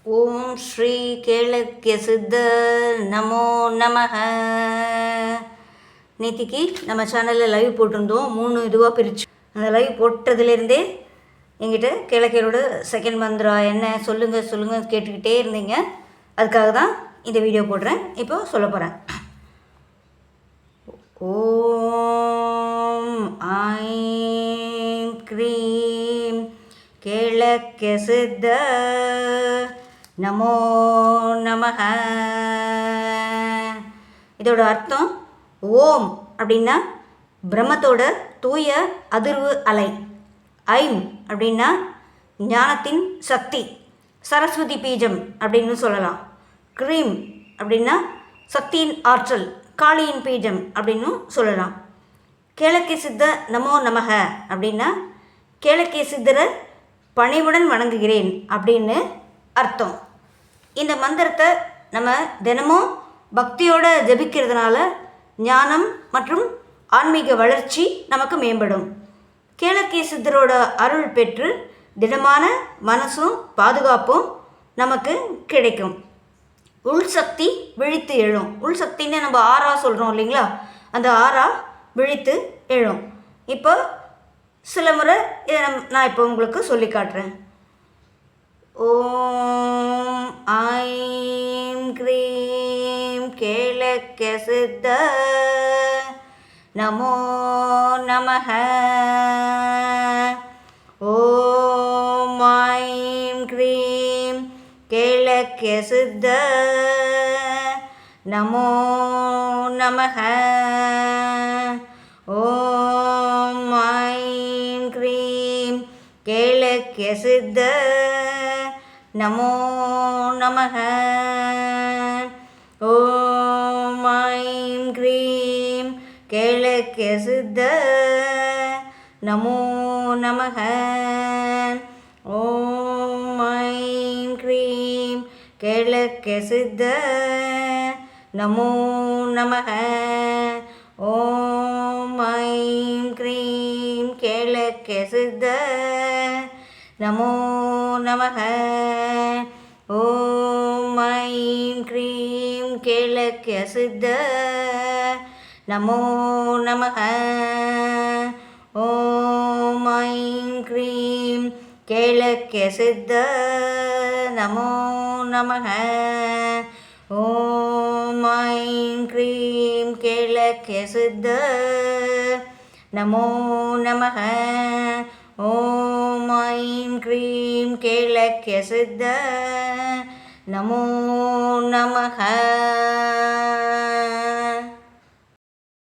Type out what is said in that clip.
ஓம் ஸ்ரீ கேளக்கிய சித்தர் நமோ நமஹ. நேத்திக்கு நம்ம சேனலில் லைவ் போட்டிருந்தோம். 3 இதுவாக பிரித்து அந்த லைவ் போட்டதுலேருந்தே எங்கிட்ட கேளக்கியரோட செகண்ட் மந்த்ரா என்ன சொல்லுங்கள் கேட்டுக்கிட்டே இருந்தீங்க. அதுக்காக தான் இந்த வீடியோ போடுறேன். இப்போ சொல்ல போகிறேன். ஓம் ஐம் க்ரீம் கேளக்கிய சித்தர் நமோ நமஹ. இதோட அர்த்தம் ஓம் அப்படின்னா பிரம்மத்தோட தூய அதிர்வு அலை. ஐம் அப்படின்னா ஞானத்தின் சக்தி, சரஸ்வதி பீஜம் அப்படின்னு சொல்லலாம். க்ரீம் அப்படின்னா சக்தியின் ஆற்றல், காளியின் பீஜம் அப்படின்னு சொல்லலாம். கேளக்கிய சித்த நமோ நமஹ அப்படின்னா கேளக்கிய சித்தரை பணிவுடன் வணங்குகிறேன் அப்படின்னு அர்த்தம். இந்த மந்திரத்தை நம்ம தினமும் பக்தியோடு ஜபிக்கிறதுனால ஞானம் மற்றும் ஆன்மீக வளர்ச்சி நமக்கு மேம்படும். கேளக்கிய சித்தரோட அருள் பெற்று திடமான மனசும் பாதுகாப்பும் நமக்கு கிடைக்கும். உள் சக்தி விழித்து எழும். உள் சக்தின்னு நம்ம ஆறா சொல்கிறோம் இல்லைங்களா, அந்த ஆறா விழித்து எழும். இப்போ சில முறை நான் இப்போ உங்களுக்கு சொல்லி காட்டுறேன். ஓம் ஐம் க்ரீம் கேளக்கிய சித்தர் நமோ நமஹ. ஓம் ஐம் க்ரீம் கேளக்கிய சித்தர் நமோ நமஹ. ஓம் ஐம் க்ரீம் கேளக்கிய சித்தர் நமோ நமஹ. ஓம் ஐம் க்ரீம் கேளக்கிய சித்தர் நமோ நமஹ. ஓம் ஐம் க்ரீம் கேளக்கிய சித்தர் நமோ நமஹ. ஓம் ஐம் க்ரீம் கேளக்கிய சித்தர் நமோ நமஹ. ஓம் ஐம் க்ரீம் கேளக்கிய சித்தர் நமோ நமஹ. ஓம் ஐம் க்ரீம் கேளக்கிய சித்தர் நமோ நமஹ. ஓம் ஐம் க்ரீம் கேளக்கிய சித்தர் நமோ நமஹ. ஓம் ஐம் க்ரீம் கேளக்கிய சித்தர் நமோ நமஹ.